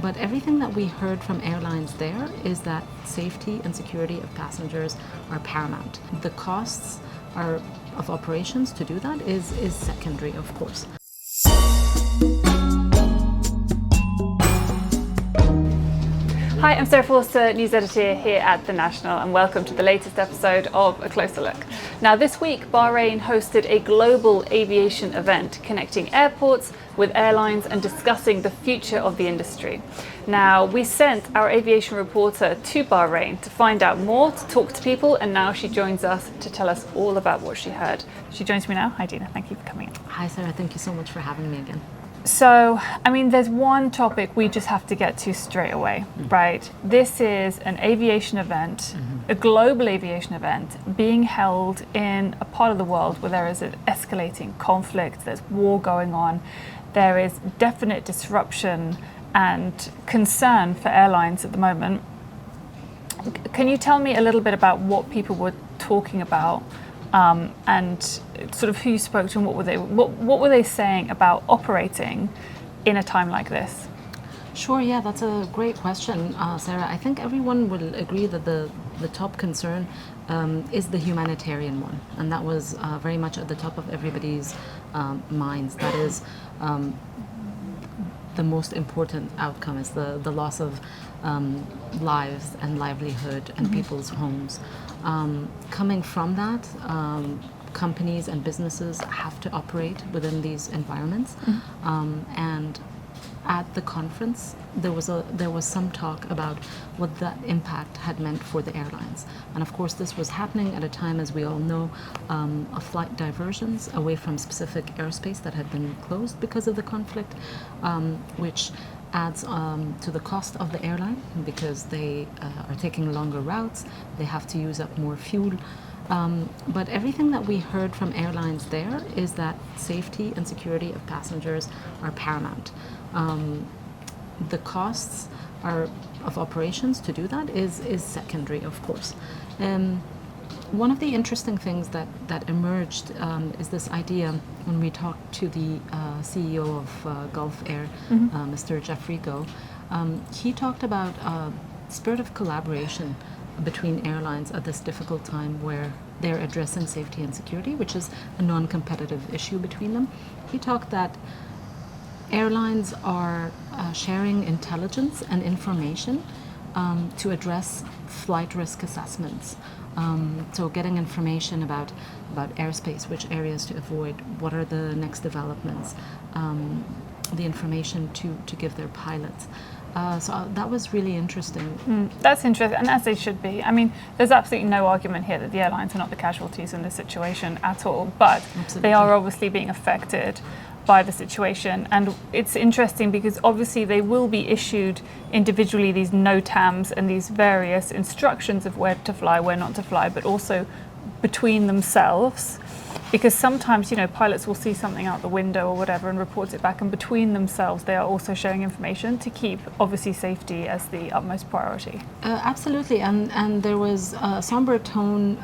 But everything that we heard from airlines there is that safety and security of passengers are paramount. The costs of operations to do that is secondary, of course. Hi, I'm Sarah Forster, news editor here at The National, and welcome to the latest episode of A Closer Look. Now, this week, Bahrain hosted a global aviation event connecting airports with airlines and discussing the future of the industry. Now, we sent our aviation reporter to Bahrain to find out more, to talk to people, and now she joins us to tell us all about what she heard. She joins me now. Hi, Deena. Thank you for coming in. Hi, Sarah. Thank you so much for having me again. So, there's one topic we just have to get to straight away, right? This is an aviation event, a global aviation event being held in a part of the world where there is an escalating conflict, there's war going on, there is definite disruption and concern for airlines at the moment. Can you tell me a little bit about what people were talking about? And sort of who you spoke to and what were they saying about operating in a time like this? Sure, yeah, that's a great question, Sarah. I think everyone will agree that the top concern is the humanitarian one, and that was very much at the top of everybody's minds. That is the most important outcome, is the loss of lives and livelihood and people's homes. Coming from that, companies and businesses have to operate within these environments. And at the conference, there was some talk about what that impact had meant for the airlines. And of course, this was happening at a time, as we all know, of flight diversions away from specific airspace that had been closed because of the conflict, which adds to the cost of the airline because they are taking longer routes, they have to use up more fuel. But everything that we heard from airlines there is that safety and security of passengers are paramount. The costs of operations to do that is secondary, of course. One of the interesting things that emerged is this idea when we talked to the CEO of Gulf Air, Mr. Jeffrey Goh. He talked about a spirit of collaboration between airlines at this difficult time where they're addressing safety and security, which is a non-competitive issue between them. He talked that airlines are sharing intelligence and information to address flight risk assessments. So getting information about airspace, which areas to avoid, what are the next developments, the information to give their pilots. So that was really interesting. That's interesting, and as they should be. There's absolutely no argument here that the airlines are not the casualties in this situation at all, but they are obviously being affected by the situation. And it's interesting because obviously they will be issued individually these NOTAMs and these various instructions of where to fly, where not to fly, but also between themselves. Because sometimes, pilots will see something out the window or whatever and report it back, and between themselves they are also sharing information to keep, obviously, safety as the utmost priority. Absolutely, and there was a somber tone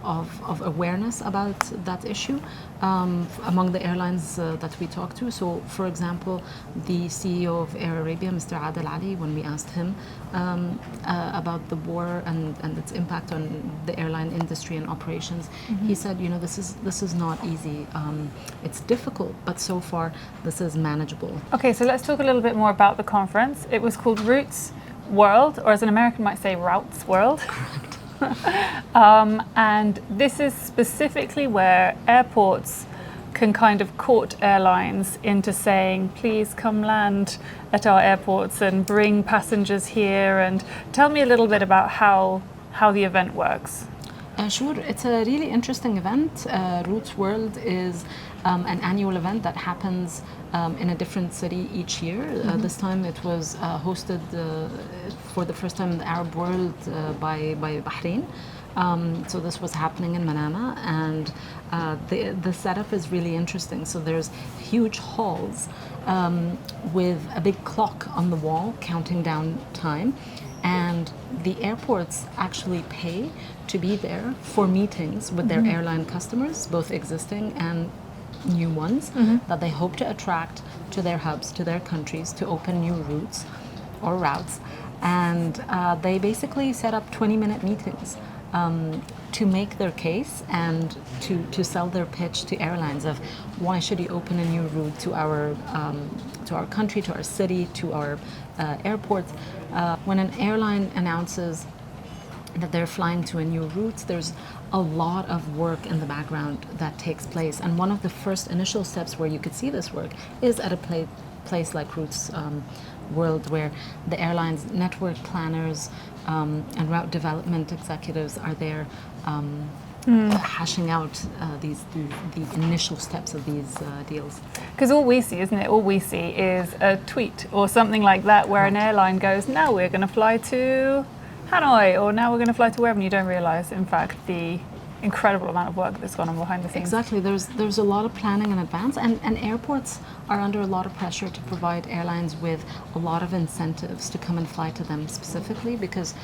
of awareness about that issue among the airlines that we talked to. So, for example, the CEO of Air Arabia, Mr. Adel Ali, when we asked him about the war and its impact on the airline industry and operations, he said, this is not easy. It's difficult, but so far this is manageable. Okay, so let's talk a little bit more about the conference. It was called Routes World, or as an American might say, Routes World. Correct. And this is specifically where airports can kind of court airlines into saying, please come land at our airports and bring passengers here. And tell me a little bit about how the event works. Sure, it's a really interesting event. Routes World is an annual event that happens in a different city each year. This time it was hosted for the first time in the Arab world by Bahrain. So this was happening in Manama, and the setup is really interesting. So there's huge halls with a big clock on the wall counting down time, and the airports actually pay to be there for meetings with their airline customers, both existing and new ones, that they hope to attract to their hubs, to their countries, to open new routes or routes. And they basically set up 20-minute meetings to make their case and to sell their pitch to airlines of why should you open a new route to our country, to our city, to our airports. When an airline announces that they're flying to a new route, there's a lot of work in the background that takes place. And one of the first initial steps where you could see this work is at a place like Routes World, where the airlines network planners and route development executives are there hashing out the initial steps of these deals. Because all we see, isn't it? All we see is a tweet or something like that where an airline goes, now we're going to fly to Hanoi, or now we're going to fly to wherever, and you don't realise, in fact, the incredible amount of work that's gone on behind the scenes. Exactly. There's a lot of planning in advance, and airports are under a lot of pressure to provide airlines with a lot of incentives to come and fly to them specifically, because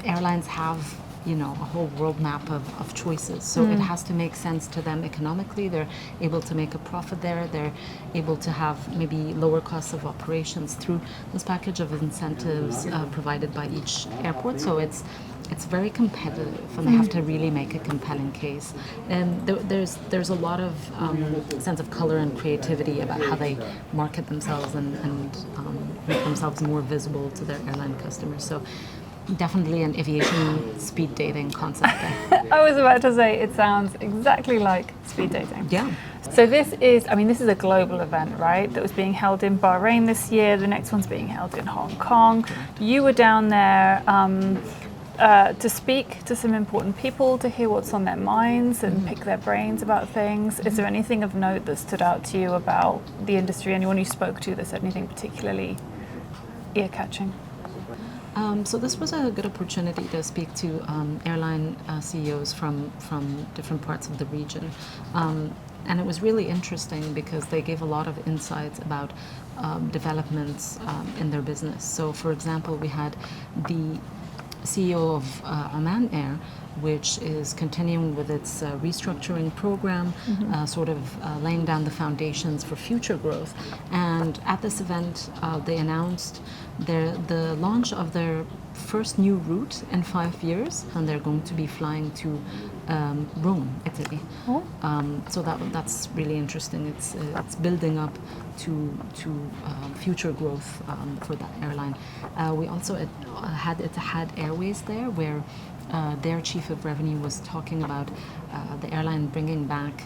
airlines have a whole roadmap of choices. So it has to make sense to them economically. They're able to make a profit there. They're able to have maybe lower costs of operations through this package of incentives provided by each airport. So it's very competitive, and they have to really make a compelling case. And there's a lot of sense of color and creativity about how they market themselves and make themselves more visible to their airline customers. So definitely an aviation speed dating concept there. I was about to say, it sounds exactly like speed dating. Yeah. So this is a global event, right? That was being held in Bahrain this year. The next one's being held in Hong Kong. You were down there to speak to some important people, to hear what's on their minds and pick their brains about things. Is there anything of note that stood out to you about the industry? Anyone you spoke to that said anything particularly ear-catching? So this was a good opportunity to speak to airline CEOs from different parts of the region. And it was really interesting because they gave a lot of insights about developments in their business. So, for example, we had the CEO of Oman Air, which is continuing with its restructuring program, sort of laying down the foundations for future growth. And at this event, they announced the launch of their first new route in 5 years, and they're going to be flying to Rome, Italy. Oh. So that's really interesting. It's building up to future growth for that airline. We also had Etihad Airways there, where their chief of revenue was talking about the airline bringing back,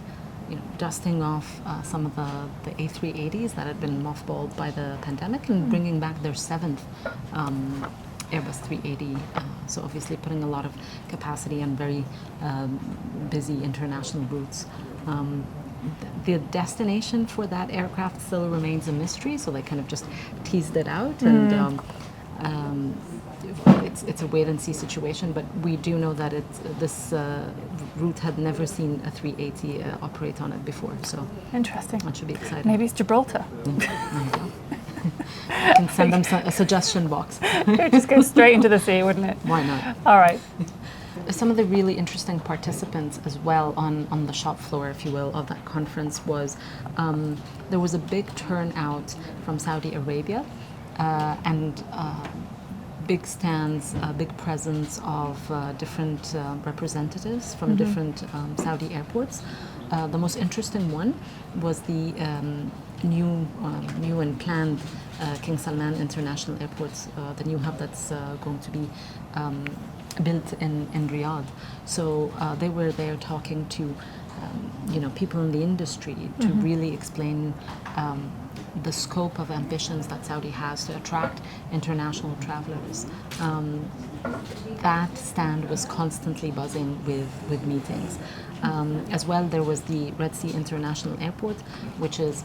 dusting off some of the A380s that had been mothballed by the pandemic, and bringing back their 7th Airbus 380. So obviously putting a lot of capacity on very busy international routes. The destination for that aircraft still remains a mystery, so they kind of just teased it out, and it's a wait-and-see situation. But we do know that this route had never seen a 380 operate on it before, so Interesting. that should be exciting. Maybe it's Gibraltar. There you go. You can send them a suggestion box. It would just go straight into the sea, wouldn't it? Why not? All right. Some of the really interesting participants as well on the shop floor, if you will, of that conference was there was a big turnout from Saudi Arabia and big stands, big presence of different representatives from different Saudi airports. The most interesting one was the new and planned King Salman International Airport, the new hub that's going to be built in Riyadh. So they were there talking to people in the industry to really explain the scope of ambitions that Saudi has to attract international travelers. That stand was constantly buzzing with meetings. As well, there was the Red Sea International Airport, which is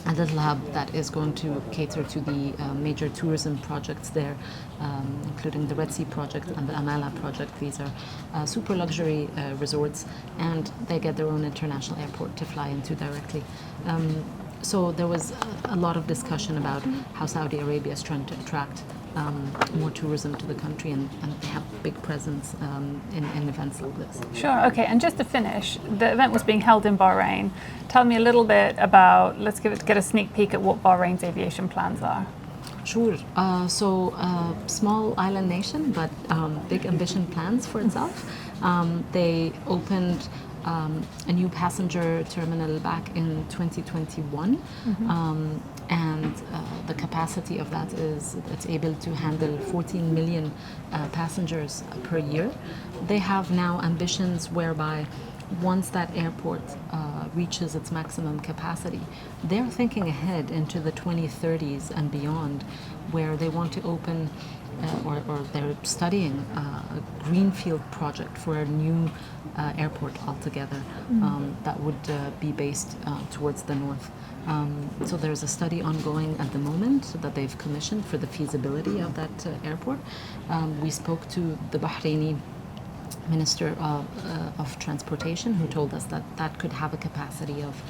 a little hub that is going to cater to the major tourism projects there, including the Red Sea project and the Amala project. These are super luxury resorts, and they get their own international airport to fly into directly. so there was a lot of discussion about how Saudi Arabia is trying to attract more tourism to the country, and they have big presence in events like this. Sure, okay, and just to finish, the event was being held in Bahrain. Tell me a little bit about, let's get a sneak peek at what Bahrain's aviation plans are. Sure. Small island nation, but big ambition plans for itself. They opened a new passenger terminal back in 2021, and the capacity of that is it's able to handle 14 million passengers per year. They have now ambitions whereby once that airport reaches its maximum capacity, they're thinking ahead into the 2030s and beyond, where they want to open or they're studying a greenfield project for a new airport altogether that would be based towards the north. So there's a study ongoing at the moment that they've commissioned for the feasibility of that airport. We spoke to the Bahraini Minister of Transportation, who told us that that could have a capacity of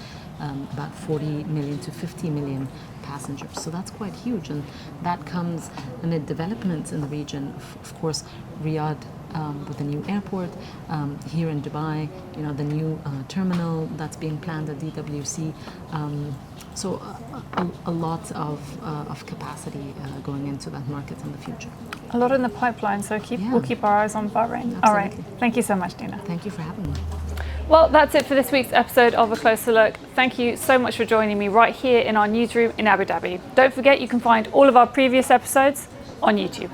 about 40 million to 50 million passengers. So that's quite huge, and that comes amid developments in the region. Of course, Riyadh with a new airport, here in Dubai, the new terminal that's being planned at DWC. So a lot of capacity going into that market in the future. A lot in the pipeline, so we'll keep our eyes on Bahrain. Absolutely. All right, thank you so much, Deena. Thank you for having me. Well, that's it for this week's episode of A Closer Look. Thank you so much for joining me right here in our newsroom in Abu Dhabi. Don't forget, you can find all of our previous episodes on YouTube.